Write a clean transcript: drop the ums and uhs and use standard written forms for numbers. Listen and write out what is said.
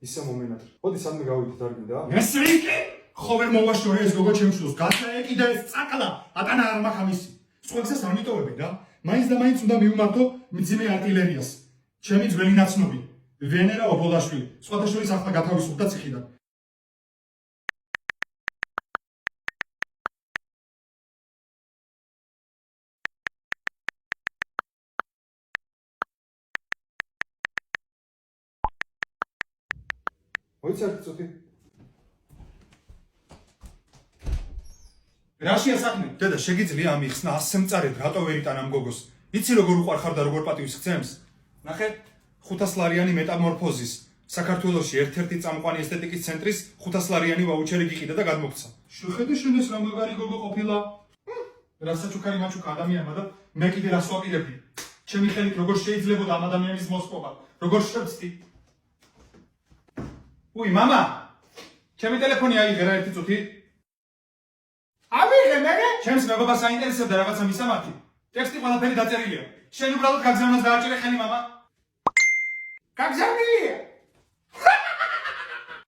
ისე მომენატრ. ხოდი სადმე გავიდით არ გინდა? ესე იგი, ხო ვერ მოვაშორე ეს გოგო ჩემშულს, გასაეკიდა ეს წაკლა, ატანა არ მახამისი. სხვა გზას არ მიტოვებენ რა. მაინც და მაინც უნდა მივმართო მძიმე არტილერიას. ჩემი ძველი ნაცნობი, ვენერა ობოლაშვილი, სხვათა შორის ახლა გათავისუფლდა ციხიდან. მოიცი ერთი წუთი. რაშია საქმე? დედა, შეგიძლია ამიხსნა 100 მწარედ რატო ვერ იტან ამ გოგოს? იცი როგორ უყარხარ და როგორ პატივის გცემს? ნახე, 500 ლარიანი მეტამორფოზის საქართველოში ერთ-ერთი წამყვანი ესთეტიკის ცენტრის 500 ლარიანი ვაუჩერი გიყიდა და გადმოგცა. შეხედე შენ ეს რა მაგარი გოგო ყოფილა? რასაც უქარი ადამიანმა და მე კიდე რას ვაპირებდი? ჩემი ხელით როგორ შეიძლებოდა ამ ადამიანის მოსპობა? როგორ შევწდი? უი, მამა! ჩემი ტელეფონი აიღე რა ერთი წუთი. ავიღე მე? ჩემს მეგობარს აინტერესებდა რაღაცა მისამართი. ტექსტი ყველაფერი დაწერილია. შენ უბრალოდ გაგზავნას დააჭირე ხელი, მამა. გაგზავნილია?